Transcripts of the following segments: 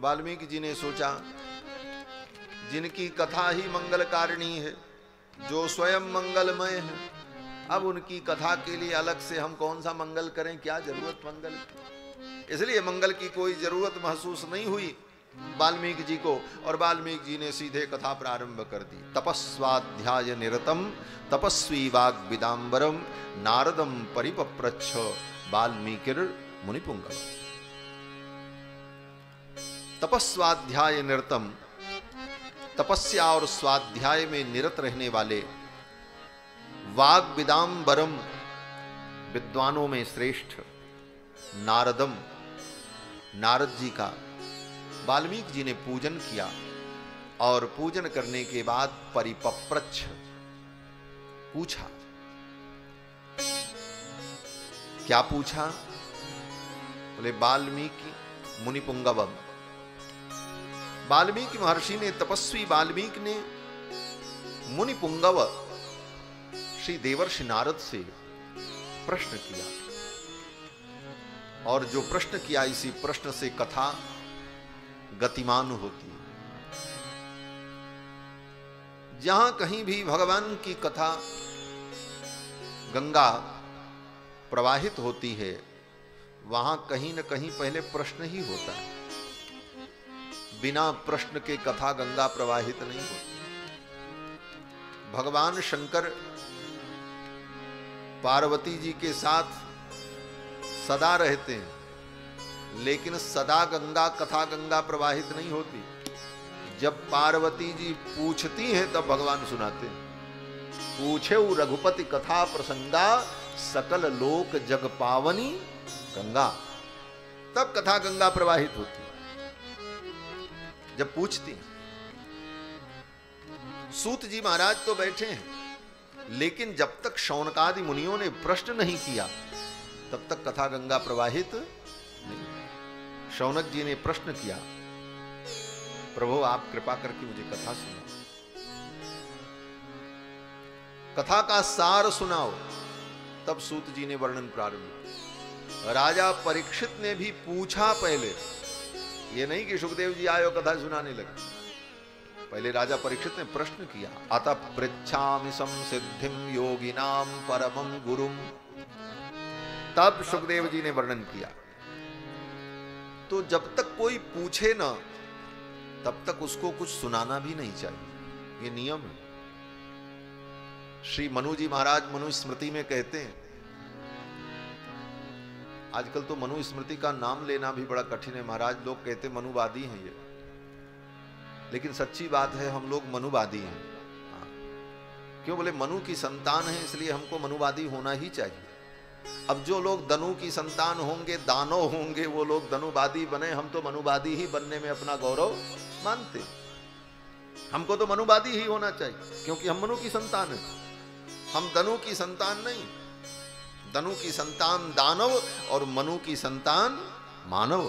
तो वाल्मीकि जी ने सोचा जिनकी कथा ही मंगलकारिणी है, जो स्वयं मंगलमय है, अब उनकी कथा के लिए अलग से हम कौन सा मंगल करें, क्या जरूरत मंगल की। इसलिए मंगल की कोई जरूरत महसूस नहीं हुई वाल्मीकि जी को, और वाल्मीकि जी ने सीधे कथा प्रारंभ कर दी। तपस्वाध्याय निरतम तपस्वी वाग विदाम्बरम नारदम परिपप्रच्छ वाल्मीकिर मुनिपुंगव। तपस्वाध्याय निरतम, तपस्या और स्वाध्याय में निरत रहने वाले, वाग विदाम्बरम, विद्वानों में श्रेष्ठ, नारदम, नारद जी का वाल्मीकि जी ने पूजन किया, और पूजन करने के बाद परिपप्रच्छ, पूछा। क्या पूछा? बोले वाल्मीकि मुनिपुंगवम। वाल्मीकि महर्षि ने, तपस्वी वाल्मीकि ने मुनिपुंगव श्री देवर्षि नारद से प्रश्न किया, और जो प्रश्न किया इसी प्रश्न से कथा गतिमान होती है। जहां कहीं भी भगवान की कथा गंगा प्रवाहित होती है, वहां कहीं न कहीं पहले प्रश्न ही होता है। बिना प्रश्न के कथा गंगा प्रवाहित नहीं होती। भगवान शंकर पार्वती जी के साथ सदा रहते हैं, लेकिन सदा गंगा कथा गंगा प्रवाहित नहीं होती। जब पार्वती जी पूछती हैं तब भगवान सुनाते हैं। पूछे रघुपति कथा प्रसंगा सकल लोक जग पावनी गंगा, तब कथा गंगा प्रवाहित होती जब पूछती हैं। सूत जी महाराज तो बैठे हैं, लेकिन जब तक शौनकादि मुनियों ने प्रश्न नहीं किया तब तक कथा गंगा प्रवाहित नहीं। शौनक जी ने प्रश्न किया, प्रभु आप कृपा करके मुझे कथा सुनाओ, कथा का सार सुनाओ। तब सूत जी ने वर्णन प्रारंभ किया। राजा परीक्षित ने भी पूछा पहले, ये नहीं कि सुखदेव जी आए और कथा सुनाने लगे। पहले राजा परीक्षित ने प्रश्न किया, अतः पृच्छामि संसिद्धिम योगिनाम परमं गुरुम। तब सुखदेव जी ने वर्णन किया। तो जब तक कोई पूछे ना, तब तक उसको कुछ सुनाना भी नहीं चाहिए, ये नियम है। श्री मनु जी महाराज मनुस्मृति में कहते हैं, आजकल तो मनुस्मृति का नाम लेना भी बड़ा कठिन है महाराज, लोग कहते मनुवादी हैं ये, लेकिन सच्ची बात है हम लोग मनुवादी हैं। क्यों? बोले मनु की संतान है, इसलिए हमको मनुवादी होना ही चाहिए। अब जो लोग दनु की संतान होंगे, दानव होंगे, वो लोग दनुवादी बने, हम तो मनुवादी ही बनने में अपना गौरव मानते। हमको तो मनुवादी ही होना चाहिए, क्योंकि हम मनु की संतान है, हम दनु की संतान नहीं। दनु की संतान दानव और मनु की संतान मानव।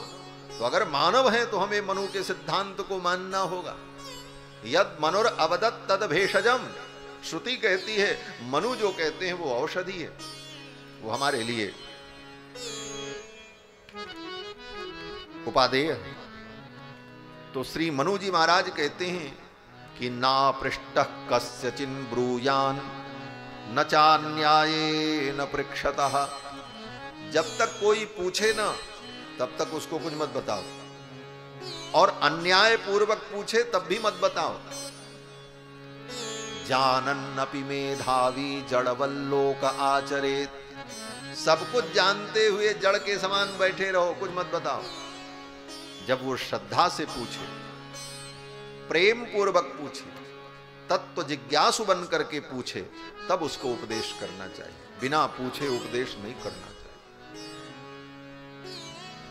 तो अगर मानव है तो हमें मनु के सिद्धांत को मानना होगा। यद मनुर अवदत तद भेषजम, श्रुति कहती है मनु जो कहते हैं वो औषधि है, वो हमारे लिए उपादेय है। तो श्री मनु जी महाराज कहते हैं कि ना पृष्टः कस्यचिन् ब्रूयान न चान्याये न पृक्षतः। जब तक कोई पूछे ना तब तक उसको कुछ मत बताओ, और अन्याय पूर्वक पूछे तब भी मत बताओ। जानन्नपि मेधावी जड़वल्लोक आचरेत, सब कुछ जानते हुए जड़ के समान बैठे रहो, कुछ मत बताओ। जब वो श्रद्धा से पूछे, प्रेम पूर्वक पूछे, तत्व जिज्ञासु बन करके पूछे, तब उसको उपदेश करना चाहिए। बिना पूछे उपदेश नहीं करना चाहिए।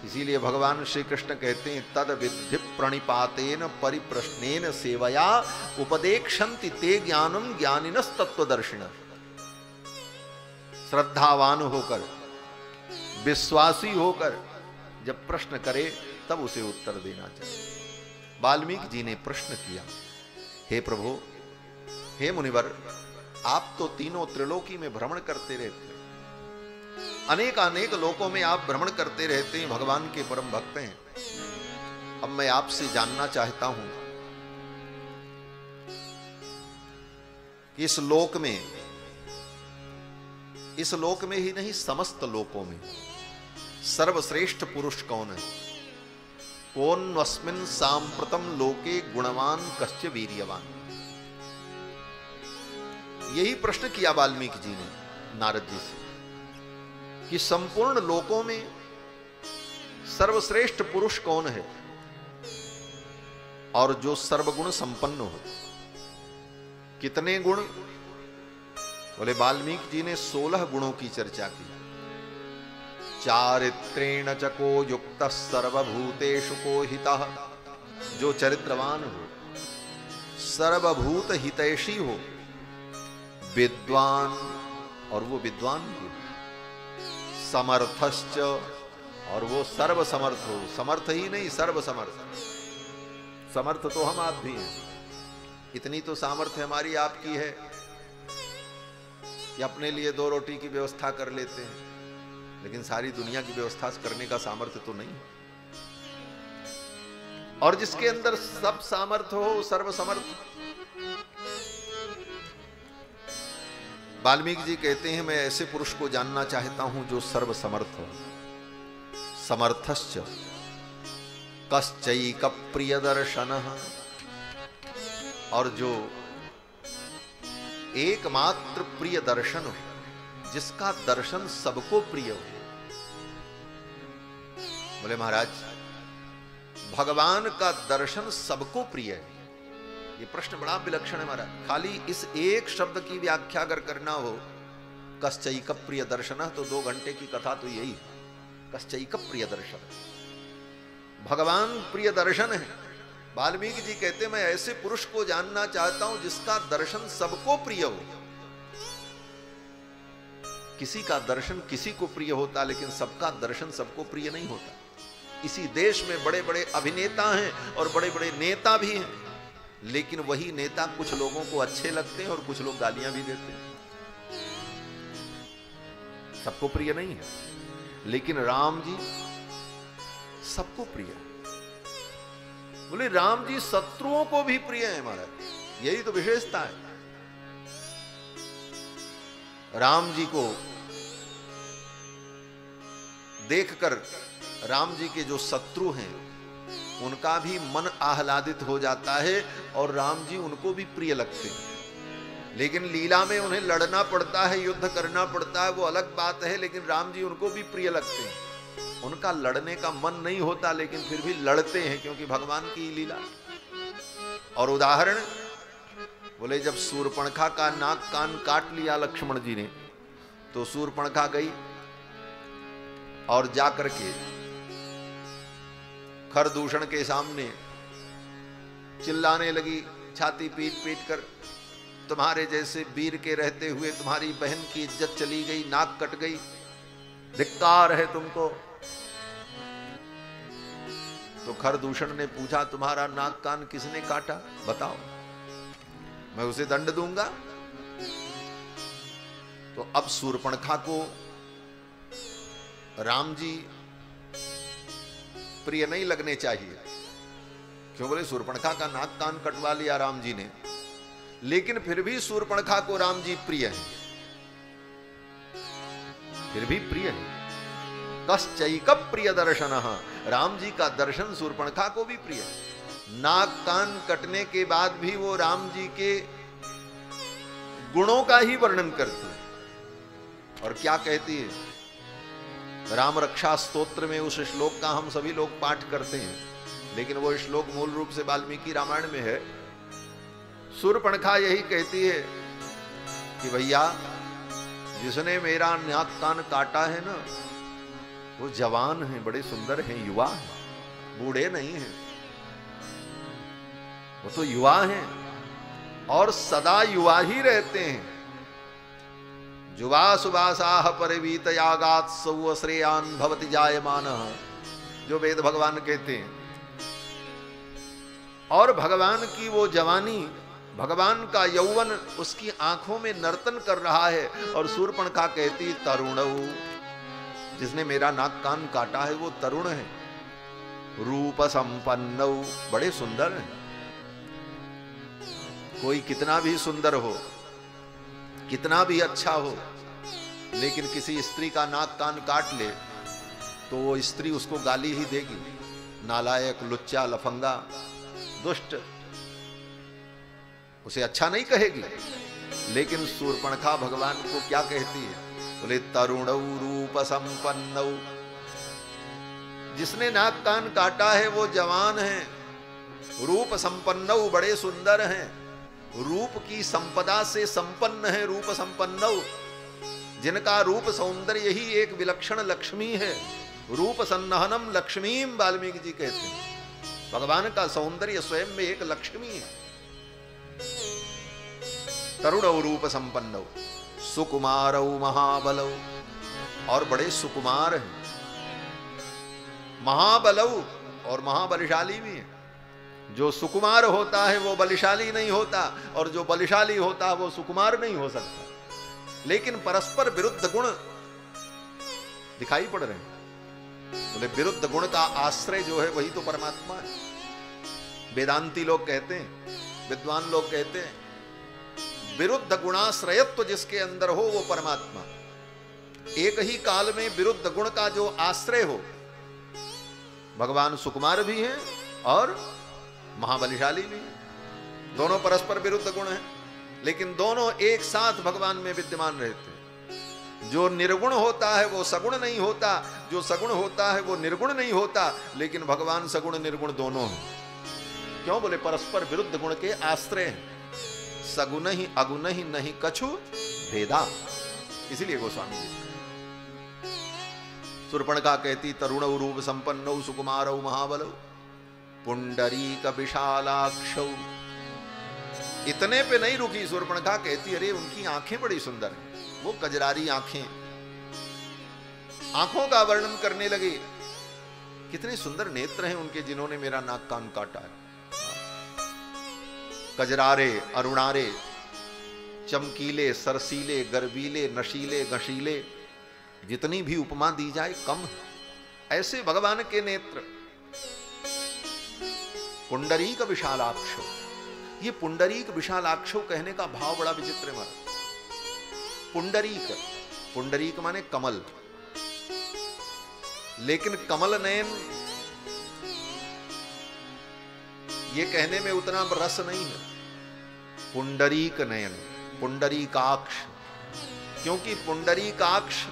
इसीलिए भगवान श्री कृष्ण कहते हैं तद विद्धि प्रणिपातेन परिप्रश्नेन सेवया उपदेक्षन्ति ते ज्ञानम ज्ञानिनस् तत्वदर्शिनः। श्रद्धावान होकर, विश्वासी होकर जब प्रश्न करे तब उसे उत्तर देना चाहिए। वाल्मीकि जी ने प्रश्न किया, हे प्रभु, हे मुनिवर, आप तो तीनों त्रिलोकी में भ्रमण करते रहते हैं, अनेक अनेक लोकों में आप भ्रमण करते रहते हैं, भगवान के परम भक्त हैं। अब मैं आपसे जानना चाहता हूं कि इस लोक में ही नहीं समस्त लोकों में सर्वश्रेष्ठ पुरुष कौन है? कौन अस्मिन् सांप्रतम लोके गुणवान कश्च वीर्यवान? यही प्रश्न किया वाल्मीकि जी ने नारद जी से कि संपूर्ण लोकों में सर्वश्रेष्ठ पुरुष कौन है और जो सर्वगुण संपन्न हो। कितने गुण? बोले वाल्मीकि जी ने 16 गुणों की चर्चा की। चारित्रेण चको युक्त सर्वभूतेषु को हितः, जो चरित्रवान हो, सर्वभूत हितैषी हो, विद्वान और वो विद्वान भी, समर्थश्च और वो सर्व समर्थ हो। समर्थ ही नहीं, सर्व समर्थ। समर्थ तो हम आप भी हैं, इतनी तो सामर्थ्य हमारी आपकी है कि अपने लिए 2 रोटी की व्यवस्था कर लेते हैं, लेकिन सारी दुनिया की व्यवस्था करने का सामर्थ्य तो नहीं। और जिसके अंदर सब सामर्थ्य हो, सर्व समर्थ। वाल्मीकि जी कहते हैं मैं ऐसे पुरुष को जानना चाहता हूं जो सर्व समर्थ हो। समर्थश्च कश्चैक प्रियदर्शनः, और जो एकमात्र प्रिय दर्शन हो, जिसका दर्शन सबको प्रिय हो। बोले महाराज भगवान का दर्शन सबको प्रिय है। ये प्रश्न बड़ा विलक्षण है महाराज। खाली इस एक शब्द की व्याख्या अगर करना हो, कश्चैक प्रिय दर्शन, तो 2 घंटे की कथा तो यही। कश्चैक प्रिय दर्शन, भगवान प्रिय दर्शन है। वाल्मीकि जी कहते मैं ऐसे पुरुष को जानना चाहता हूं जिसका दर्शन सबको प्रिय हो। किसी का दर्शन किसी को प्रिय होता, लेकिन सबका दर्शन सबको प्रिय नहीं होता। इसी देश में बड़े बड़े अभिनेता हैं और बड़े बड़े नेता भी हैं, लेकिन वही नेता कुछ लोगों को अच्छे लगते हैं और कुछ लोग गालियां भी देते हैं। सबको प्रिय नहीं है। लेकिन राम जी सबको प्रिय है। बोले राम जी शत्रुओं को भी प्रिय है महाराज, यही तो विशेषता है। राम जी को देखकर राम जी के जो शत्रु हैं उनका भी मन आह्लादित हो जाता है और राम जी उनको भी प्रिय लगते हैं। लेकिन लीला में उन्हें लड़ना पड़ता है, युद्ध करना पड़ता है, वो अलग बात है, लेकिन राम जी उनको भी प्रिय लगते हैं। उनका लड़ने का मन नहीं होता, लेकिन फिर भी लड़ते हैं, क्योंकि भगवान की लीला। और उदाहरण बोले जब शूर्पणखा का नाक कान काट लिया लक्ष्मण जी ने, तो शूर्पणखा गई और जाकर के खरदूषण के सामने चिल्लाने लगी, छाती पीट पीट कर, तुम्हारे जैसे वीर के रहते हुए तुम्हारी बहन की इज्जत चली गई, नाक कट गई, धिक्कार है तुमको। तो खरदूषण ने पूछा तुम्हारा नाक कान किसने काटा, बताओ, मैं उसे दंड दूंगा। तो अब शूर्पणखा को राम जी प्रिय नहीं लगने चाहिए, क्यों? बोले शूर्पणखा का नाक कान कटवा लिया राम जी ने, लेकिन फिर भी शूर्पणखा को राम जी प्रिय है, फिर भी प्रिय है। कश्चैक प्रिय दर्शनः, राम जी का दर्शन शूर्पणखा को भी प्रिय है। नाक कान कटने के बाद भी वो राम जी के गुणों का ही वर्णन करती है। और क्या कहती है? राम रक्षा स्तोत्र में उस श्लोक का हम सभी लोग पाठ करते हैं, लेकिन वो श्लोक मूल रूप से वाल्मीकि रामायण में है। शूर्पणखा यही कहती है कि भैया जिसने मेरा नाक कान काटा है ना, वो जवान हैं, बड़े सुंदर हैं, युवा हैं, बूढ़े नहीं हैं, वो तो युवा हैं और सदा युवा ही रहते हैं। जुवा सुबासाह परिवीत यागात सौश्रेयान भवति जायमानः, जो वेद भगवान कहते हैं। और भगवान की वो जवानी, भगवान का यौवन उसकी आंखों में नर्तन कर रहा है। और शूर्पणखा कहती तरुणऊ, जिसने मेरा नाक कान काटा है वो तरुण है, रूप संपन्न, बड़े सुंदर हैं। कोई कितना भी सुंदर हो, कितना भी अच्छा हो, लेकिन किसी स्त्री का नाक कान काट ले तो वो स्त्री उसको गाली ही देगी, नालायक, लुच्चा, लफंगा, दुष्ट, उसे अच्छा नहीं कहेगी। लेकिन शूर्पणखा भगवान को क्या कहती है? बोले तरुणौ रूप संपन्नौ, जिसने नाक कान काटा है वो जवान है, रूप संपन्नौ, बड़े सुंदर हैं, रूप की संपदा से संपन्न है, रूप संपन्नौ, जिनका रूप सौंदर्य ही एक विलक्षण लक्ष्मी है। रूप सन्नहनम लक्ष्मीम, वाल्मीकि जी कहते हैं, भगवान का सौंदर्य स्वयं में एक लक्ष्मी है। तरुणौ रूप संपन्नौ, सुकुमारौ महाबलौ, और बड़े सुकुमार हैं, महाबलौ, और महाबलशाली भी है। जो सुकुमार होता है वो बलशाली नहीं होता, और जो बलशाली होता है वो सुकुमार नहीं हो सकता। लेकिन परस्पर विरुद्ध गुण दिखाई पड़ रहे हैं। बोले विरुद्ध गुण का आश्रय जो है वही तो परमात्मा है। वेदांती लोग कहते हैं, विद्वान लोग कहते हैं, विरुद्ध गुणाश्रयत्व जिसके अंदर हो वो परमात्मा। एक ही काल में विरुद्ध गुण का जो आश्रय हो, भगवान सुकुमार भी हैं और महाबलशाली भी हैं। दोनों परस्पर विरुद्ध गुण हैं, लेकिन दोनों एक साथ भगवान में विद्यमान रहते हैं। जो निर्गुण होता है वो सगुण नहीं होता, जो सगुण होता है वो निर्गुण नहीं होता, लेकिन भगवान सगुण निर्गुण दोनों हैं। क्यों? बोले परस्पर विरुद्ध गुण के आश्रय हैं। सगुण ही अगुण ही नहीं कछु भेदा, इसीलिए गोस्वामी जी शूर्पणखा कहती तरुणौ रूप संपन्नौ सुकुमारौ महाबलौ पुंडरीक विशालाक्षौ। इतने पे नहीं रुकी शूर्पणखा, कहती अरे उनकी आंखें बड़ी सुंदर हैं, वो कजरारी आंखें। आंखों का वर्णन करने लगे, कितने सुंदर नेत्र हैं उनके, जिन्होंने मेरा नाक कान काटा है। कजरारे, अरुणारे, चमकीले, सरसीले, गर्वीले, नशीले, घशीले, जितनी भी उपमा दी जाए कम है। ऐसे भगवान के नेत्र। पुंडरीक विशालाक्षो, ये पुंडरीक विशालाक्षो कहने का भाव बड़ा विचित्र है। पुंडरीक, पुंडरीक माने कमल, लेकिन कमल नयन ये कहने में उतना रस नहीं है। पुंडरीक नयन, पुंडरीकाक्ष, क्योंकि पुंडरीकाक्ष,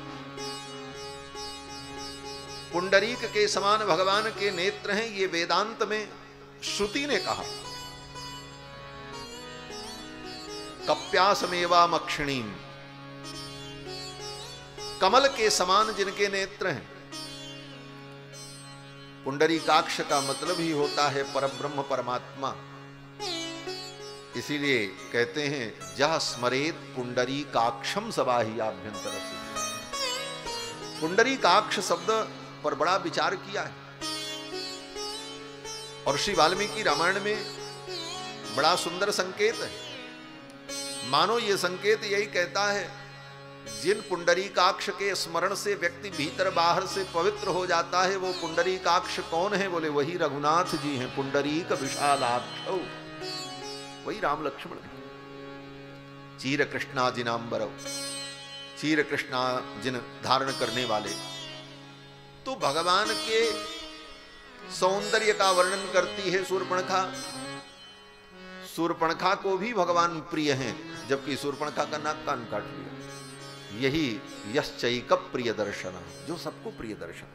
पुंडरीक के समान भगवान के नेत्र हैं। ये वेदांत में श्रुति ने कहा, कप्यासमेवा मक्षिणीम, कमल के समान जिनके नेत्र हैं। पुंडरीकाक्ष का मतलब ही होता है परब्रह्म परमात्मा। इसीलिए कहते हैं जह स्मरेत पुंडरीकाक्षम सबाही आभ्यंतर से। पुंडरीकाक्ष शब्द पर बड़ा विचार किया है, और श्री वाल्मीकि रामायण में बड़ा सुंदर संकेत है। मानो ये संकेत यही कहता है, जिन पुंडरीकाक्ष के स्मरण से व्यक्ति भीतर बाहर से पवित्र हो जाता है, वो पुंडरीकाक्ष कौन है? बोले वही रघुनाथ जी हैं। पुंडरीक विशालाक्ष, वही राम लक्ष्मण। चीर कृष्णा जिनांबरव, चीर कृष्णा जिन धारण करने वाले। तो भगवान के सौंदर्य का वर्णन करती है शूर्पणखा। शूर्पणखा को भी भगवान प्रिय हैं, जबकि शूर्पणखा का नाक कान काट लिया। यही यश्चैक प्रिय दर्शन, जो सबको प्रिय दर्शन।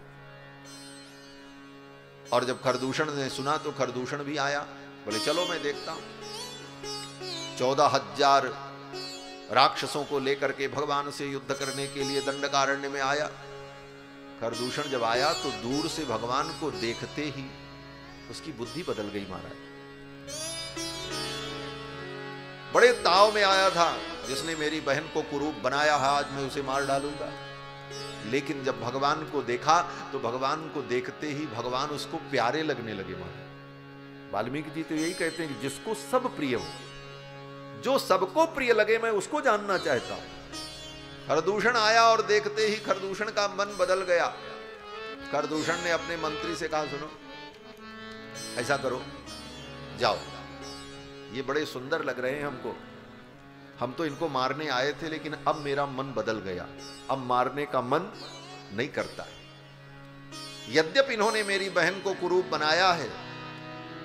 और जब खरदूषण ने सुना तो खरदूषण भी आया, बोले चलो मैं देखता हूं। 14,000 राक्षसों को लेकर के भगवान से युद्ध करने के लिए दंडकारण्य में आया। खरदूषण जब आया तो दूर से भगवान को देखते ही उसकी बुद्धि बदल गई महाराज। बड़े ताव में आया था, जिसने मेरी बहन को कुरूप बनाया है आज मैं उसे मार डालूंगा। लेकिन जब भगवान को देखा तो भगवान को देखते ही भगवान उसको प्यारे लगने लगे महाराज। वाल्मीकि जी तो यही कहते हैं कि जिसको सब प्रिय हो, जो सबको प्रिय लगे, मैं उसको जानना चाहता हूं। खरदूषण आया और देखते ही खरदूषण का मन बदल गया। खरदूषण ने अपने मंत्री से कहा, सुनो ऐसा करो, जाओ, ये बड़े सुंदर लग रहे हैं हमको, हम तो इनको मारने आए थे, लेकिन अब मेरा मन बदल गया, अब मारने का मन नहीं करता। यद्यपि इन्होंने मेरी बहन को कुरूप बनाया है,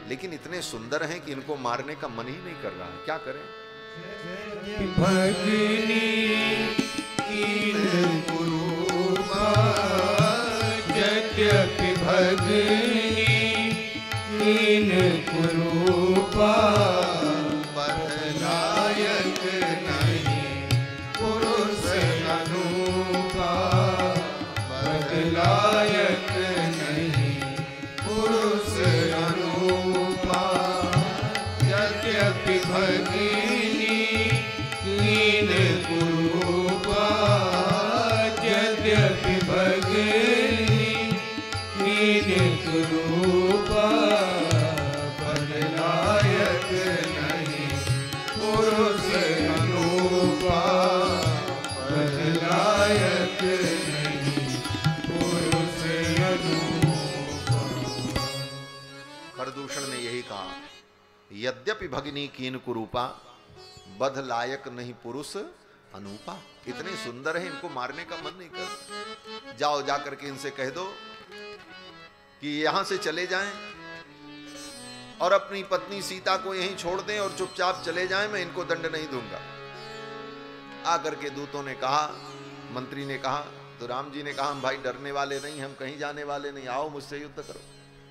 लेकिन इतने सुंदर हैं कि इनको मारने का मन ही नहीं कर रहा है, क्या करें। भगनी कीन कुरूपा, यद्यपि भगनी कीन कुरूपा, बदलायक नहीं पुरुष अनूपा, बदलायक नहीं पुरुष अनूपा, यद्यपि भगिनी कीन कुरूपा, यद्यपि भगिनी कीन कुरूपा, बदलायक नहीं पुरुष अनूपा, बदलायक नहीं पुरुष अनूपा। खरदूषण ने यही कहा, यद्यपि भगिनी कीन कुरूपा, बध लायक नहीं पुरुष अनूपा। इतने सुंदर हैं, इनको मारने का मन नहीं करता। जाओ, जाकर के इनसे कह दो कि यहां से चले जाएं और अपनी पत्नी सीता को यहीं छोड़ दें और चुपचाप चले जाएं, मैं इनको दंड नहीं दूंगा। आकर के दूतों ने कहा, मंत्री ने कहा, तो राम जी ने कहा, हम भाई डरने वाले नहीं, हम कहीं जाने वाले नहीं, आओ मुझसे युद्ध करो।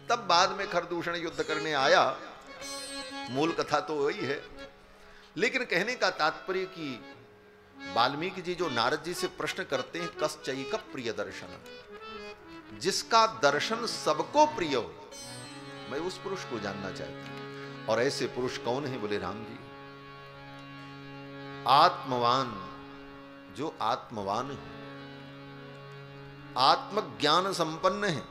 तब बाद में खरदूषण युद्ध करने आया। मूल कथा तो वही है, लेकिन कहने का तात्पर्य कि वाल्मीकि जी जो नारद जी से प्रश्न करते हैं, कश्चैक प्रिय दर्शन, जिसका दर्शन सबको प्रिय हो, मैं उस पुरुष को जानना चाहता हूं। और ऐसे पुरुष कौन है? बोले राम जी, आत्मवान, जो आत्मवान है, आत्मज्ञान संपन्न है,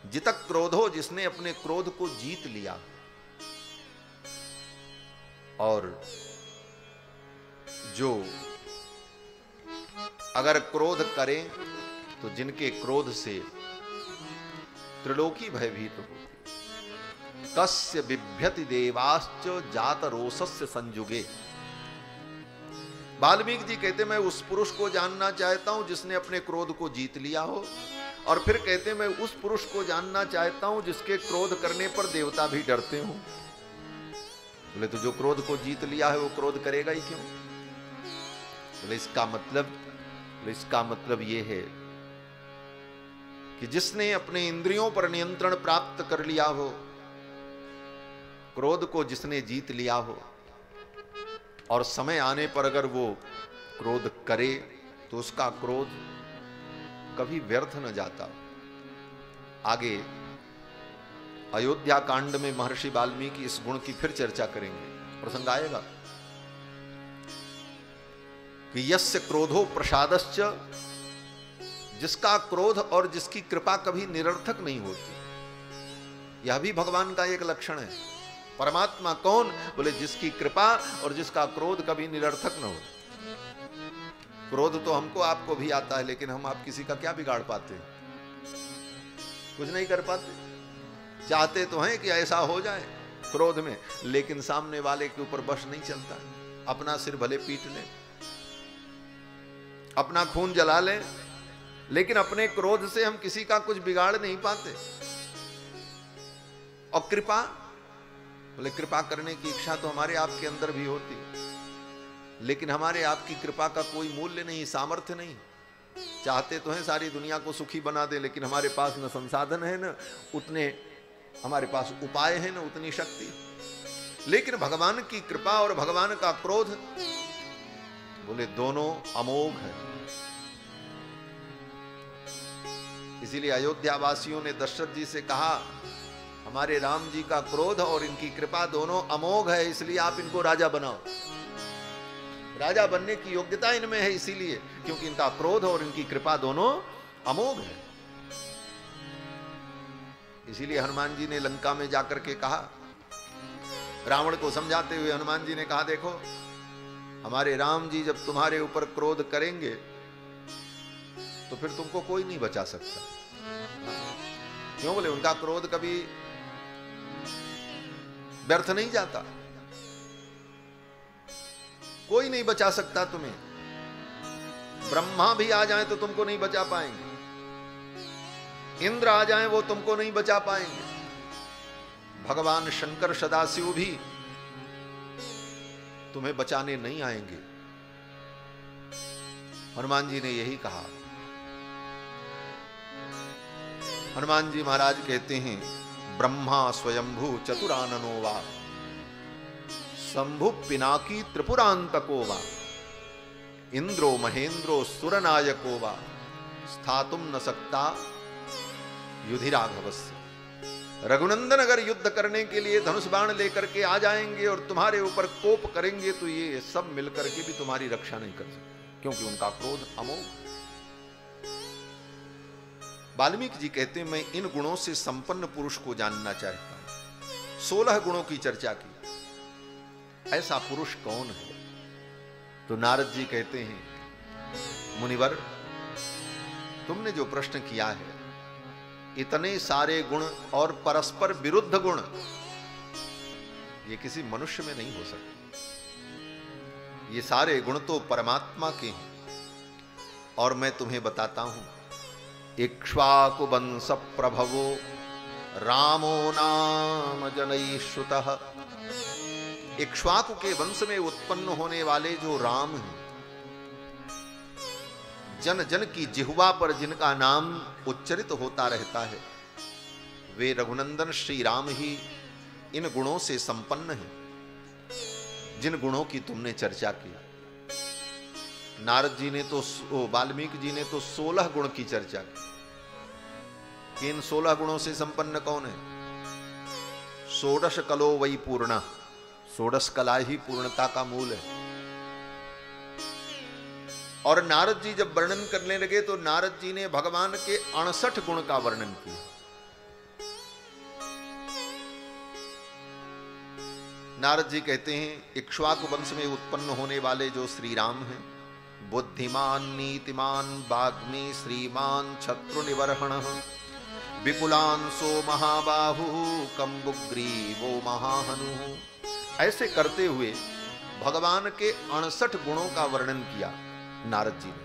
जितक क्रोधो, जिसने अपने क्रोध को जीत लिया, और जो अगर क्रोध करें तो जिनके क्रोध से त्रिलोकी भयभीत होती। कस्य बिभ्यति देवाश्च जात रोषस्य संयुगे। वाल्मीकि जी कहते, मैं उस पुरुष को जानना चाहता हूं जिसने अपने क्रोध को जीत लिया हो, और फिर कहते, मैं उस पुरुष को जानना चाहता हूं जिसके क्रोध करने पर देवता भी डरते हो। बोले, तो जो क्रोध को जीत लिया है वो क्रोध करेगा ही क्यों? बोले, इसका मतलब ये है कि जिसने अपने इंद्रियों पर नियंत्रण प्राप्त कर लिया हो, क्रोध को जिसने जीत लिया हो, और समय आने पर अगर वो क्रोध करे तो उसका क्रोध कभी व्यर्थ न जाता। आगे अयोध्या कांड में महर्षि वाल्मीकि इस गुण की फिर चर्चा करेंगे, प्रसंग आएगा कि यस्य क्रोधो प्रसादश्च, जिसका क्रोध और जिसकी कृपा कभी निरर्थक नहीं होती। यह भी भगवान का एक लक्षण है। परमात्मा कौन? बोले, जिसकी कृपा और जिसका क्रोध कभी निरर्थक न हो। क्रोध तो हमको आपको भी आता है, लेकिन हम आप किसी का क्या बिगाड़ पाते हैं? कुछ नहीं कर पाते। चाहते तो हैं कि ऐसा हो जाए क्रोध में, लेकिन सामने वाले के ऊपर बस नहीं चलता। अपना सिर भले पीट लें, अपना खून जला लें, लेकिन अपने क्रोध से हम किसी का कुछ बिगाड़ नहीं पाते। और कृपा, बोले, कृपा करने की इच्छा तो हमारे आपके अंदर भी होती है, लेकिन हमारे आपकी कृपा का कोई मूल्य नहीं, सामर्थ्य नहीं। चाहते तो हैं सारी दुनिया को सुखी बना दे, लेकिन हमारे पास न संसाधन है, न उतने हमारे पास उपाय है, न उतनी शक्ति। लेकिन भगवान की कृपा और भगवान का क्रोध, बोले, दोनों अमोघ है। इसीलिए अयोध्या वासियों ने दशरथ जी से कहा, हमारे राम जी का क्रोध और इनकी कृपा दोनों अमोघ है, इसलिए आप इनको राजा बनाओ। राजा बनने की योग्यता इनमें है, इसीलिए क्योंकि इनका क्रोध और इनकी कृपा दोनों अमोघ है। इसीलिए हनुमान जी ने लंका में जाकर के कहा, रावण को समझाते हुए हनुमान जी ने कहा, देखो हमारे राम जी जब तुम्हारे ऊपर क्रोध करेंगे तो फिर तुमको कोई नहीं बचा सकता। क्यों? बोले, उनका क्रोध कभी व्यर्थ नहीं जाता। कोई नहीं बचा सकता तुम्हें। ब्रह्मा भी आ जाए तो तुमको नहीं बचा पाएंगे, इंद्र आ जाए वो तुमको नहीं बचा पाएंगे, भगवान शंकर सदाशिव भी तुम्हें बचाने नहीं आएंगे। हनुमान जी ने यही कहा। हनुमान जी महाराज कहते हैं, ब्रह्मा स्वयंभू चतुराननो वा शंभु पिनाकी त्रिपुरांतको वा इंद्रो महेंद्रो सुरनायको वा स्थातुम न सकता युधिराघवस्य। रघुनंदन अगर युद्ध करने के लिए धनुष बाण लेकर के आ जाएंगे और तुम्हारे ऊपर कोप करेंगे तो ये सब मिलकर के भी तुम्हारी रक्षा नहीं कर सकते, क्योंकि उनका क्रोध अमोघ। वाल्मीकि जी कहते हैं, मैं इन गुणों से संपन्न पुरुष को जानना चाहता हूं। 16 गुणों की चर्चा की, ऐसा पुरुष कौन है? तो नारद जी कहते हैं, मुनिवर तुमने जो प्रश्न किया है, इतने सारे गुण और परस्पर विरुद्ध गुण ये किसी मनुष्य में नहीं हो सकते। ये सारे गुण तो परमात्मा के हैं। और मैं तुम्हें बताता हूं, इक्ष्वाकु वंश प्रभवो रामो नाम जनैश्रुतः। इक्ष्वाकु के वंश में उत्पन्न होने वाले जो राम हैं, जन जन की जिह्वा पर जिनका नाम उच्चरित होता रहता है, वे रघुनंदन श्री राम ही इन गुणों से संपन्न हैं, जिन गुणों की तुमने चर्चा की। नारद जी ने तो, वाल्मीकि जी ने तो 16 गुण की चर्चा की कि इन 16 गुणों से संपन्न कौन है? षोडश कलो वही पूर्ण। षोडश कला ही पूर्णता का मूल है। और नारद जी जब वर्णन करने लगे तो नारद जी ने भगवान के 68 गुण का वर्णन किया। नारद जी कहते हैं, इक्ष्वाकु वंश में उत्पन्न होने वाले जो श्री राम हैं, बुद्धिमान नीतिमान वाग्मी श्रीमान शत्रु निवर्हण विपुलांसो महाबाहु कंबुग्रीवो महाहनु। ऐसे करते हुए भगवान के 68 गुणों का वर्णन किया नारद जी ने।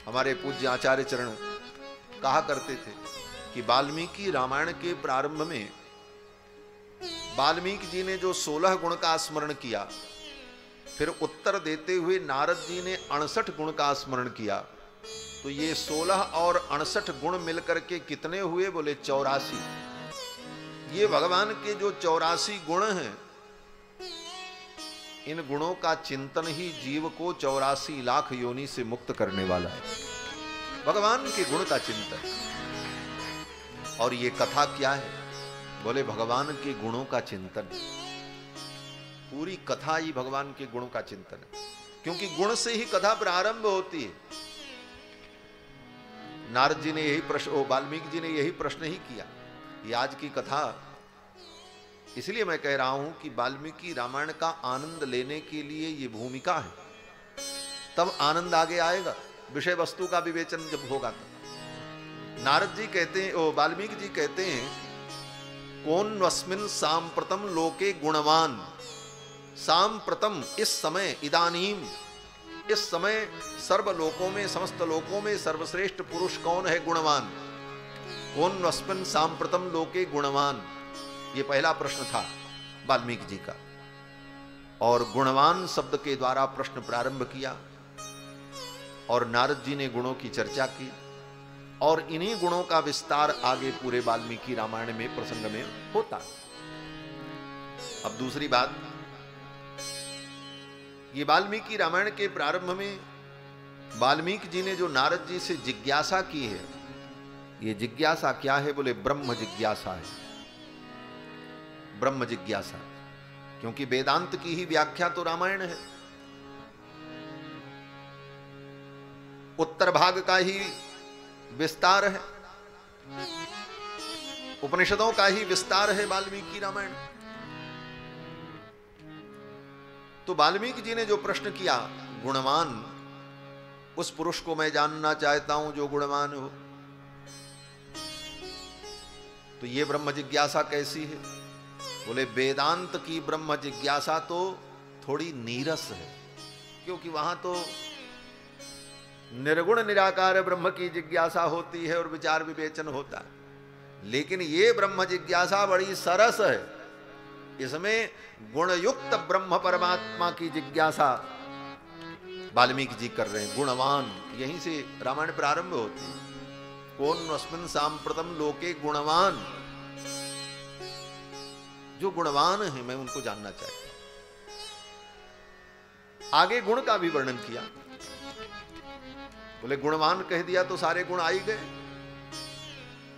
हमारे पूज्य आचार्य चरण कहा करते थे कि वाल्मीकि रामायण के प्रारंभ में वाल्मीकि जी ने जो 16 गुण का स्मरण किया, फिर उत्तर देते हुए नारद जी ने 68 गुण का स्मरण किया, तो ये 16 और 68 गुण मिलकर के कितने हुए? बोले 84। ये भगवान के जो 84 गुण हैं, इन गुणों का चिंतन ही जीव को 84 लाख योनि से मुक्त करने वाला है। भगवान के गुण का चिंतन। और ये कथा क्या है? बोले भगवान के गुणों का चिंतन। पूरी कथा ही भगवान के गुणों का चिंतन है, क्योंकि गुण से ही कथा प्रारंभ होती है। नारद जी ने यही प्रश्न, वाल्मीकि जी ने यही प्रश्न ही किया। ये आज की कथा इसलिए मैं कह रहा हूं कि वाल्मीकि रामायण का आनंद लेने के लिए ये भूमिका है, तब आनंद आगे आएगा। विषय वस्तु का विवेचन जब होगा तब। नारद जी कहते हैं, वाल्मीकि जी कहते हैं, कौन वस्मिन सांप्रतम लोके गुणवान। सांप्रतम इस समय, इदानीम इस समय सर्वलोकों में, समस्त लोकों में सर्वश्रेष्ठ पुरुष कौन है? गुणवान। कौन वस्मिन सांप्रतम लोके गुणवान, ये पहला प्रश्न था वाल्मीकि जी का। और गुणवान शब्द के द्वारा प्रश्न प्रारंभ किया और नारद जी ने गुणों की चर्चा की, और इन्हीं गुणों का विस्तार आगे पूरे वाल्मीकि रामायण में प्रसंग में होता है। अब दूसरी बात, ये वाल्मीकि रामायण के प्रारंभ में वाल्मीकि जी ने जो नारद जी से जिज्ञासा की है, ये जिज्ञासा क्या है? बोले ब्रह्म जिज्ञासा है। ब्रह्म जिज्ञासा, क्योंकि वेदांत की ही व्याख्या तो रामायण है। उत्तर भाग का ही विस्तार है, उपनिषदों का ही विस्तार है वाल्मीकि रामायण। तो वाल्मीकि जी ने जो प्रश्न किया, गुणवान, उस पुरुष को मैं जानना चाहता हूं जो गुणवान हो। तो ये ब्रह्म जिज्ञासा कैसी है? बोले वेदांत की ब्रह्म जिज्ञासा तो थोड़ी नीरस है, क्योंकि वहां तो निर्गुण निराकार ब्रह्म की जिज्ञासा होती है और विचार विवेचन होता है, लेकिन ये ब्रह्म जिज्ञासा बड़ी सरस है। इसमें गुणयुक्त ब्रह्म परमात्मा की जिज्ञासा वाल्मीकि जी कर रहे हैं। गुणवान, यहीं से रामायण प्रारंभ होती है। कौन अस्मिन् सांप्रतम लोके गुणवान, जो गुणवान है मैं उनको जानना चाहता हूं। आगे गुण का भी वर्णन किया। बोले गुणवान कह दिया तो सारे गुण आ ही गए,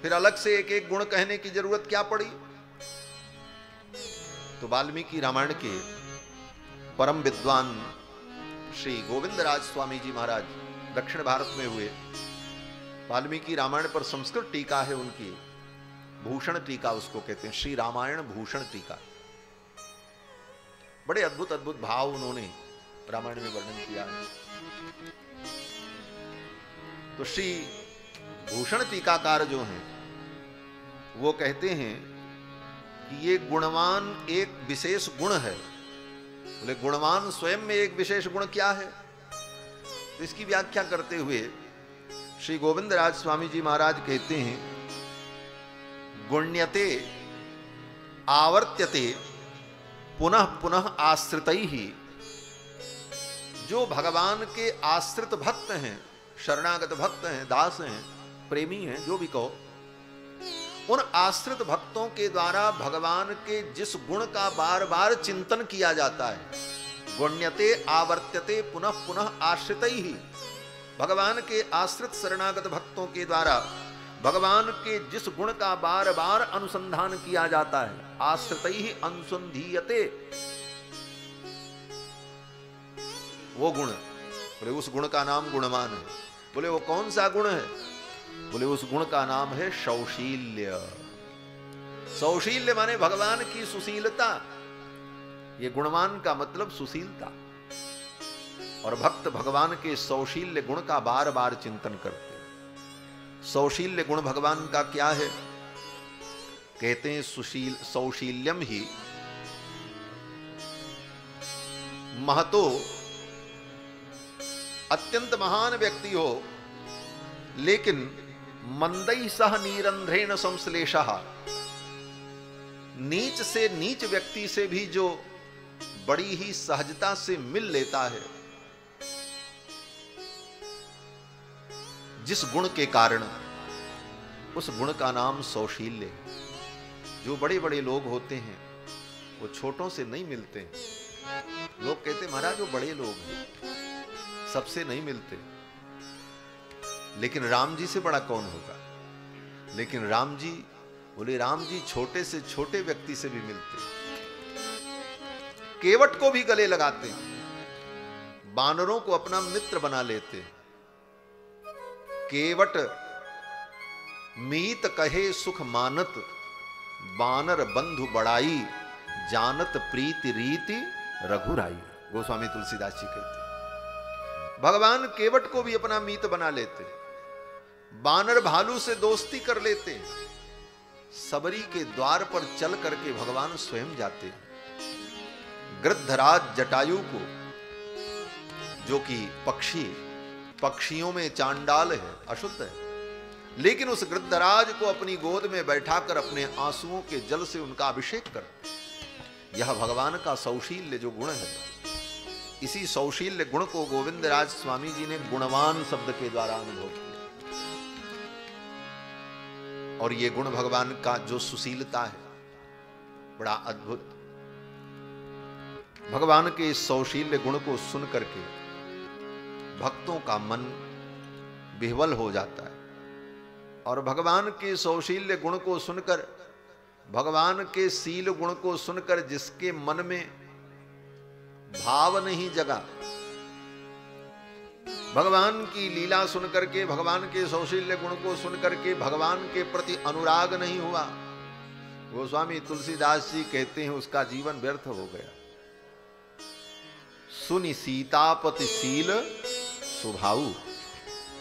फिर अलग से एक एक गुण कहने की जरूरत क्या पड़ी। तो वाल्मीकि रामायण के परम विद्वान श्री गोविंदराज स्वामी जी महाराज दक्षिण भारत में हुए। वाल्मीकि रामायण पर संस्कृत टीका है उनकी, भूषण टीका उसको कहते हैं, श्री रामायण भूषण टीका। बड़े अद्भुत अद्भुत भाव उन्होंने रामायण में वर्णन किया है। तो श्री भूषण टीकाकार जो हैं वो कहते हैं कि ये गुणवान एक विशेष गुण है। बोले गुणवान स्वयं में एक विशेष गुण क्या है, तो इसकी व्याख्या करते हुए श्री गोविंदराज स्वामी जी महाराज कहते हैं, गुण्यते आवर्त्यते पुनः पुनः आश्रितैहि। जो भगवान के आश्रित भक्त हैं, शरणागत भक्त हैं, दास हैं, प्रेमी हैं, जो भी कहो, उन आश्रित भक्तों के द्वारा भगवान के जिस गुण का बार बार चिंतन किया जाता है, गुण्यते आवर्त्यते पुनः पुनः आश्रितैहि। भगवान के आश्रित शरणागत भक्तों के द्वारा भगवान के जिस गुण का बार बार अनुसंधान किया जाता है, आश्रितैहि अनुसंधीयते, वो गुण। बोले उस गुण का नाम गुणवान है। बोले वो कौन सा गुण है, बोले उस गुण का नाम है सौशील्य। सौशील्य माने भगवान की सुशीलता। ये गुणवान का मतलब सुशीलता। और भक्त भगवान के सौशील्य गुण का बार बार चिंतन करते हैं। सौशील्य गुण भगवान का क्या है, कहते हैं सुशील सौशील्यम ही महतो। अत्यंत महान व्यक्ति हो लेकिन मंदई सह निरंध्रेण संश्लेषः, नीच से नीच व्यक्ति से भी जो बड़ी ही सहजता से मिल लेता है, जिस गुण के कारण, उस गुण का नाम सौशील्य है। जो बड़े बड़े लोग होते हैं वो छोटों से नहीं मिलते। लोग कहते महाराज वो बड़े लोग हैं, सबसे नहीं मिलते। लेकिन राम जी से बड़ा कौन होगा। लेकिन राम जी, बोले राम जी छोटे से छोटे व्यक्ति से भी मिलते, केवट को भी गले लगाते, बानरों को अपना मित्र बना लेते। केवट मीत कहे सुख मानत, बानर बंधु बड़ाई, जानत प्रीति रीति रघुराई। गोस्वामी तुलसीदास जी कहते भगवान केवट को भी अपना मीत बना लेते, बानर भालू से दोस्ती कर लेते, सबरी के द्वार पर चल करके भगवान स्वयं जाते। गृद्धराज जटायु को, जो कि पक्षियों में चांडाल है, अशुद्ध है, लेकिन उस गृद्धराज को अपनी गोद में बैठाकर अपने आंसुओं के जल से उनका अभिषेक करते। यह भगवान का सौशील्य जो गुण है, इसी सौशील्य गुण को गोविंदराज स्वामी जी ने गुणवान शब्द के द्वारा अनुभव किया। और ये गुण भगवान का जो सुशीलता है, बड़ा अद्भुत। भगवान के इस सौशील्य गुण को सुन करके भक्तों का मन विह्वल हो जाता है। और भगवान के सौशील्य गुण को सुनकर, भगवान के शील गुण को सुनकर जिसके मन में भाव नहीं जगा, भगवान की लीला सुन करके, भगवान के सौशील्य गुण को सुन करके भगवान के प्रति अनुराग नहीं हुआ, गोस्वामी तुलसीदास जी कहते हैं उसका जीवन व्यर्थ हो गया। सुनि सीतापति शील स्वभाव,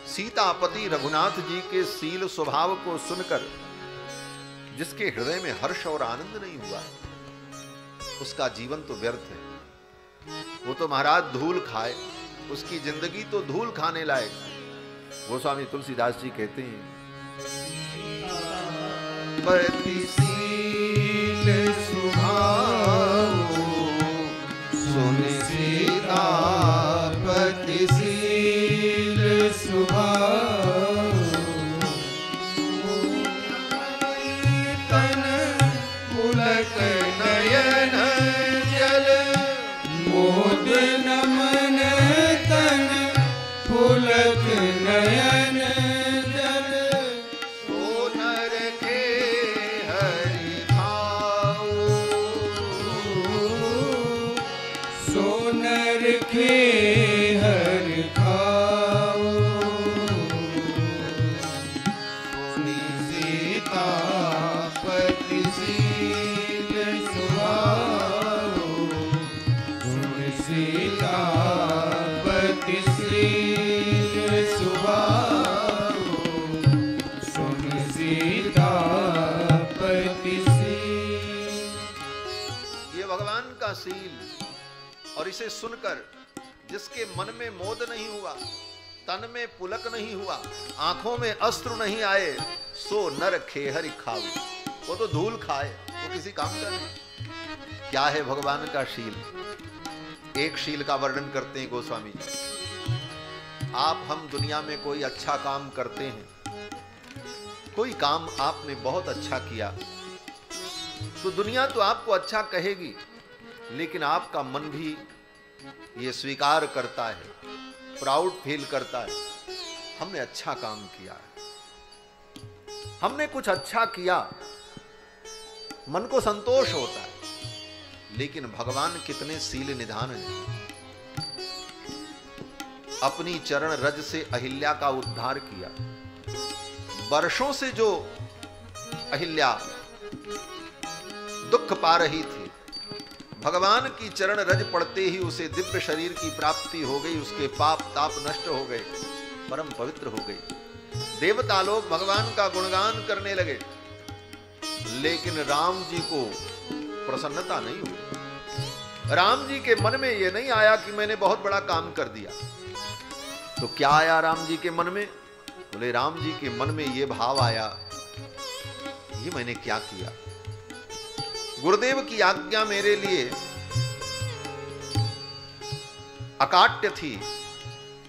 सीतापति रघुनाथ जी के शील स्वभाव को सुनकर जिसके हृदय में हर्ष और आनंद नहीं हुआ, उसका जीवन तो व्यर्थ है। वो तो महाराज धूल खाए, उसकी जिंदगी तो धूल खाने लायक है। गोस्वामी तुलसीदास जी कहते हैं, पतिशील स्वभाव सुन सीता, पतिशील स्वभाव तन पुलक नयन जल, मोद नमन तन पुलक नयन जल, सोनर के हरि खाओ, सोनर के हरि खाओ, सुनी सीता पतिशील स्वभाव, सुन सीता पतिशील स्वभाव, सुन सीता पतिशील। ये भगवान का शील, और इसे सुनकर जिसके मन में मोद नहीं हुआ, तन में पुलक नहीं हुआ, आंखों में अश्रु नहीं आए, सो नर खेहरि खाऊ। वो तो धूल खाए, वो किसी काम का नहीं। क्या है भगवान का शील? एक शील का वर्णन करते हैं गोस्वामी जी। आप हम दुनिया में कोई अच्छा काम करते हैं, कोई काम आपने बहुत अच्छा किया, तो दुनिया तो आपको अच्छा कहेगी, लेकिन आपका मन भी ये स्वीकार करता है, प्राउड फील करता है, हमने अच्छा काम किया है, हमने कुछ अच्छा किया, मन को संतोष होता है। लेकिन भगवान कितने शील निधान हैं। अपनी चरण रज से अहिल्या का उद्धार किया। वर्षों से जो अहिल्या दुख पा रही थी, भगवान की चरण रज पड़ते ही उसे दिव्य शरीर की प्राप्ति हो गई, उसके पाप ताप नष्ट हो गए, परम पवित्र हो गई। देवता लोग भगवान का गुणगान करने लगे, लेकिन राम जी को प्रसन्नता नहीं हुई। राम जी के मन में यह नहीं आया कि मैंने बहुत बड़ा काम कर दिया। तो क्या आया राम जी के मन में? बोले राम जी के मन में यह भाव आया, ये मैंने क्या किया। गुरुदेव की आज्ञा मेरे लिए अकाट्य थी,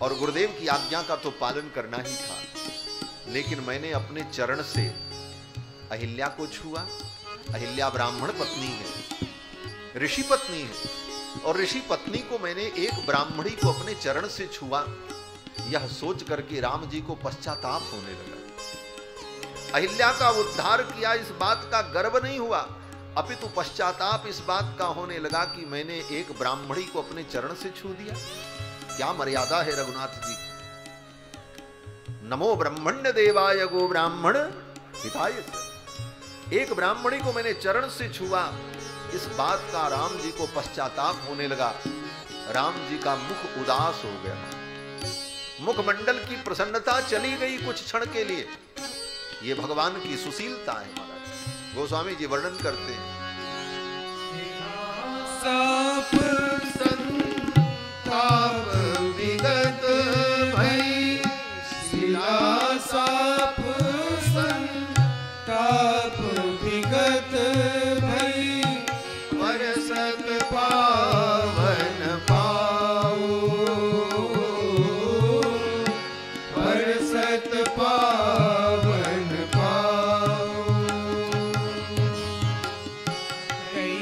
और गुरुदेव की आज्ञा का तो पालन करना ही था, लेकिन मैंने अपने चरण से अहिल्या को छुआ। अहिल्या ब्राह्मण पत्नी है, ऋषि पत्नी है, और ऋषि पत्नी को मैंने एक ब्राह्मणी को अपने चरण से छुआ। यह सोच करके राम जी को पश्चाताप होने लगा। अहिल्या का उद्धार किया, इस बात का गर्व नहीं हुआ, अपितु पश्चाताप इस बात का होने लगा कि मैंने एक ब्राह्मणी को अपने चरण से छू दिया। क्या मर्यादा है रघुनाथ जी। नमो ब्रह्मण्य देवाय गो ब्राह्मण हिताय। एक ब्राह्मणी को मैंने चरण से छुआ, इस बात का राम जी को पश्चाताप होने लगा। राम जी का मुख उदास हो गया, मुखमंडल की प्रसन्नता चली गई कुछ क्षण के लिए। यह भगवान की सुशीलता है महाराज। गोस्वामी जी वर्णन करते हैं, साप संताप विगत भई, शिला साप संताप विगत भई, बरसत पावन पाओ, बरसत पावन पाओ। कई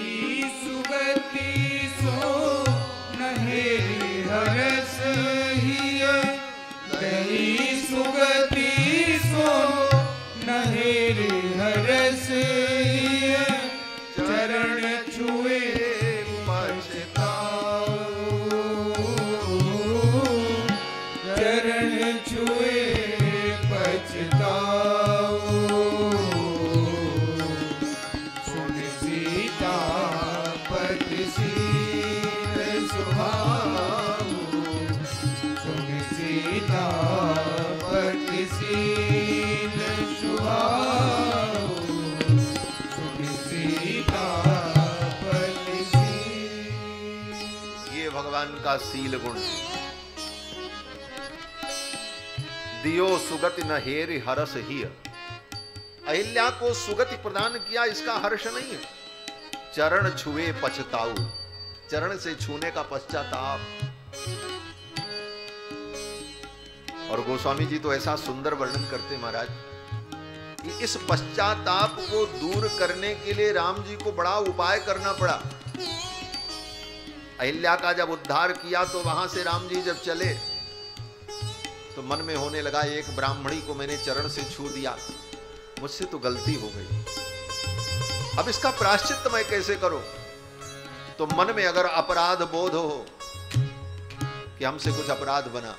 सुगति सो नहेरि हरस हिय, कई सुगति सो नहेरि हरस हिय, चरण छुए पछताओ, चरण छुए पछताओ। सुन सीता पतिशील स्वभाव, सुन सीता पतिशील स्वभाव, सुन सीता पतिशील भगवान का शील गुण। दियो सुगति न हेरि हरस ही। अहिल्या को सुगति प्रदान किया, इसका हर्ष नहीं है। चरण छुए पछताऊ, चरण से छूने का पश्चाताप। और गोस्वामी जी तो ऐसा सुंदर वर्णन करते महाराज कि इस पश्चाताप को दूर करने के लिए राम जी को बड़ा उपाय करना पड़ा। अहिल्या का जब उद्धार किया तो वहां से राम जी जब चले तो मन में होने लगा, एक ब्राह्मणी को मैंने चरण से छू दिया, मुझसे तो गलती हो गई, अब इसका प्रायश्चित मैं कैसे करूं। तो मन में अगर अपराध बोध हो कि हमसे कुछ अपराध बना,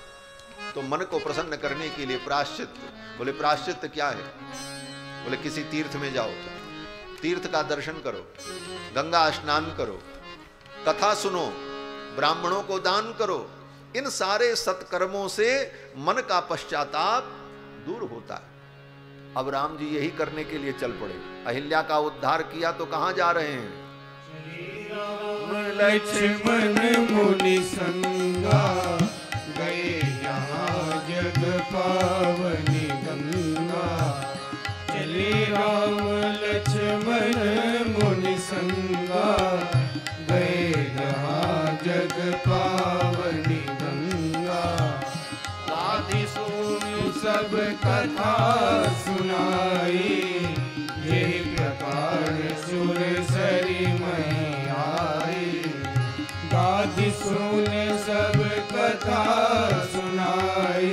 तो मन को प्रसन्न करने के लिए प्रायश्चित। बोले प्रायश्चित क्या है? बोले किसी तीर्थ में जाओ, तीर्थ का दर्शन करो, गंगा स्नान करो, कथा सुनो, ब्राह्मणों को दान करो। इन सारे सत्कर्मों से मन का पश्चाताप दूर होता है। अब राम जी यही करने के लिए चल पड़े। अहिल्या का उद्धार किया तो कहां जा रहे हैं? लक्ष्मण मुनि संगा गए यहाँ जग पावनी गंगा। चले राम लक्ष्मण मुनि संगा गए यहाँ जग पावनी गंगा। आदि सुन सब कथा सुनाई, यही प्रकार सुर सरी मई आई। गादि सुन सब कथा सुनाई,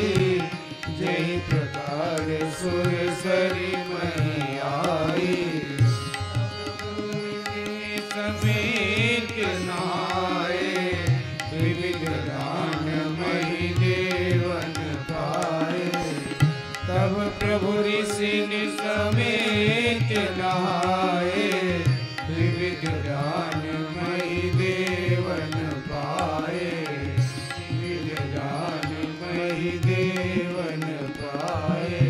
यही प्रकार सुर सरी मई आई। समेत नाए विविध दान मही देवन पाए। तब प्रभु ऋषि समेत नहाए, विविध दान मही देवन पाए। विविध दान मही देवन पाए,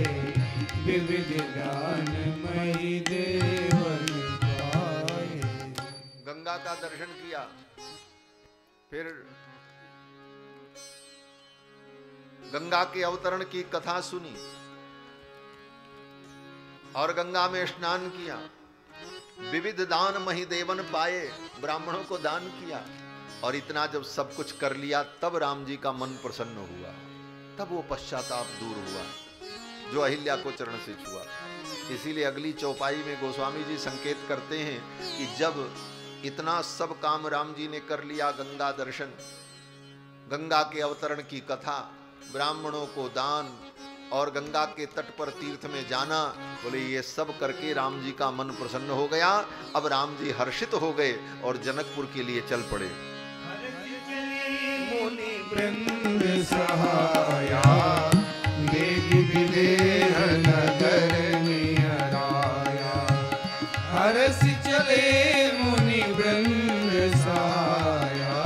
विविध दान मही देवन पाए। गंगा का दर्शन किया, फिर गंगा के अवतरण की कथा सुनी और गंगा में स्नान किया। विविध दान मही देवन पाए, ब्राह्मणों को दान किया। और इतना जब सब कुछ कर लिया तब राम जी का मन प्रसन्न हुआ, तब वो पश्चाताप दूर हुआ जो अहिल्या को चरण से छुआ। इसीलिए अगली चौपाई में गोस्वामी जी संकेत करते हैं कि जब इतना सब काम राम जी ने कर लिया, गंगा दर्शन, गंगा के अवतरण की कथा, ब्राह्मणों को दान और गंगा के तट पर तीर्थ में जाना, बोले ये सब करके राम जी का मन प्रसन्न हो गया। अब राम जी हर्षित हो गए और जनकपुर के लिए चल पड़े। मुनि वृंद सहाया, देव विदेह नगर नियराया। हर्ष चले मुनि वृंद सहाया,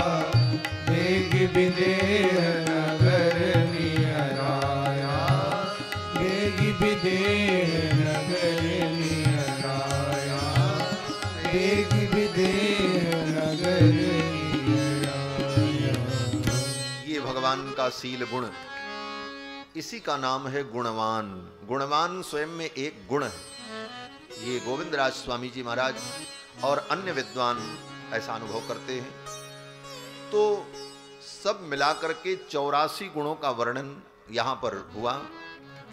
देव विदेह नगर नियराया। देव विदेह नगर नियराया, देव विदेह नगर नियराया। ये भगवान का शील गुण, इसी का नाम है गुणवान। गुणवान स्वयं में एक गुण है। ये गोविंदराज स्वामी जी महाराज और अन्य विद्वान ऐसा अनुभव करते हैं। तो सब मिलाकर के 84 गुणों का वर्णन यहाँ पर हुआ।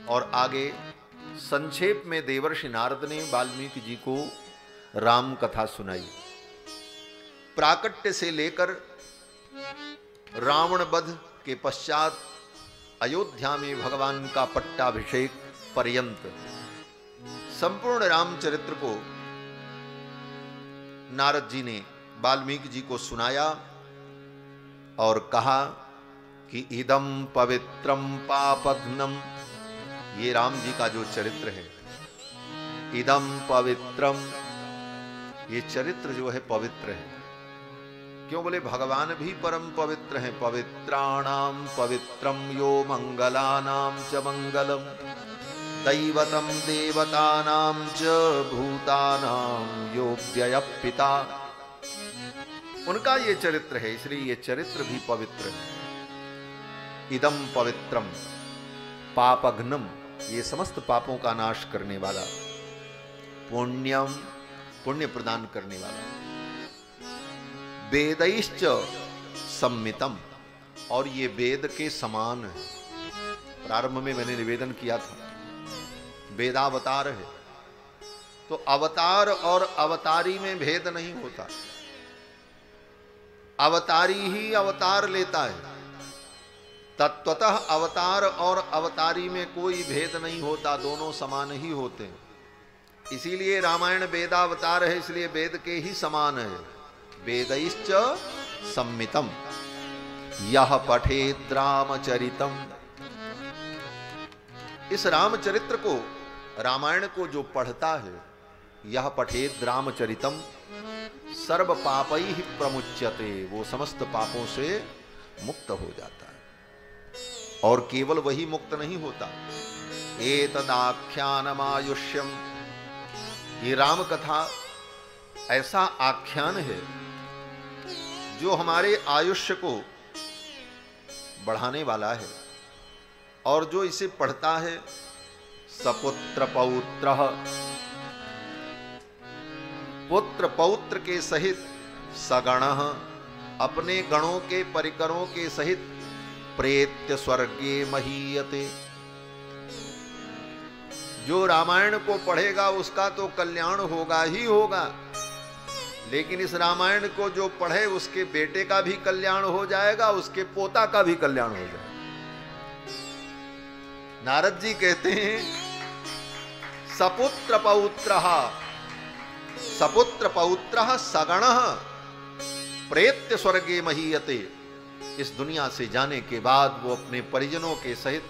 और आगे संक्षेप में देवर्षि नारद ने वाल्मीकि जी को राम कथा सुनाई। प्राकट्य से लेकर रावण वध के पश्चात अयोध्या में भगवान का पट्टाभिषेक पर्यंत संपूर्ण रामचरित्र को नारद जी ने वाल्मीकि जी को सुनाया और कहा कि इदम पवित्रम पापघ्नम, ये राम जी का जो चरित्र है, इदम पवित्रम, ये चरित्र जो है पवित्र है। क्यों? बोले भगवान भी परम पवित्र हैं। पवित्राणाम पवित्रम यो मंगलानाम च मंगलम, दैवतम देवतानाम च भूतानाम यो व्ययः पिता। उनका ये चरित्र है, इसलिए ये चरित्र भी पवित्र है। इदम पवित्रम पापघ्नम, ये समस्त पापों का नाश करने वाला, पुण्यम, पुण्य प्रदान करने वाला, वेदैश्च सम्मितम, और ये वेद के समान है। प्रारंभ में मैंने निवेदन किया था, वेदावतार है, तो अवतार और अवतारी में भेद नहीं होता, अवतारी ही अवतार लेता है। तत्वतः अवतार और अवतारी में कोई भेद नहीं होता, दोनों समान ही होते हैं। इसीलिए रामायण वेदावतार है, इसलिए वेद के ही समान है। वेदैश्च सम्मितम यह पठेद रामचरितम, इस रामचरित्र को, रामायण को जो पढ़ता है, यह पठेद रामचरितम सर्व पापै प्रमुच्यते, वो समस्त पापों से मुक्त हो जाता है। और केवल वही मुक्त नहीं होता, एतदाख्यानमायुष्यम, ये राम कथा ऐसा आख्यान है जो हमारे आयुष्य को बढ़ाने वाला है। और जो इसे पढ़ता है, सपुत्र पौत्र, पुत्र पौत्र के सहित, सगणः, अपने गणों के परिकरों के सहित, प्रेत्य स्वर्गे महीयते, जो रामायण को पढ़ेगा उसका तो कल्याण होगा ही होगा, लेकिन इस रामायण को जो पढ़े उसके बेटे का भी कल्याण हो जाएगा, उसके पोता का भी कल्याण हो जाएगा। नारद जी कहते हैं सपुत्र पौत्रः, सपुत्र पौत्रः सगणः प्रेत्य स्वर्गे महीयते, इस दुनिया से जाने के बाद वो अपने परिजनों के सहित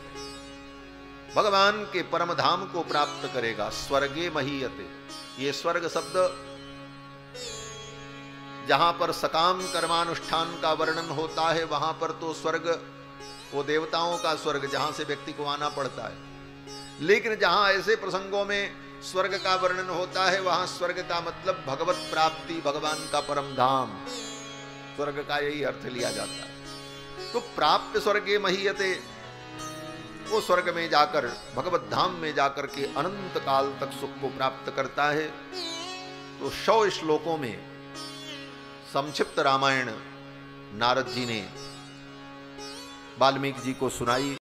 भगवान के परम धाम को प्राप्त करेगा। स्वर्गे महीयते, ये स्वर्ग शब्द जहां पर सकाम कर्मानुष्ठान का वर्णन होता है, वहां पर तो स्वर्ग वो देवताओं का स्वर्ग, जहां से व्यक्ति को आना पड़ता है। लेकिन जहां ऐसे प्रसंगों में स्वर्ग का वर्णन होता है, वहां स्वर्ग का मतलब भगवत प्राप्ति, भगवान का परम धाम, स्वर्ग का यही अर्थ लिया जाता है। तो प्राप्त स्वर्गे महीयते, वो स्वर्ग में जाकर, भगवत धाम में जाकर के अनंत काल तक सुख को प्राप्त करता है। तो 100 श्लोकों में संक्षिप्त रामायण नारद जी ने वाल्मीकि जी को सुनाई।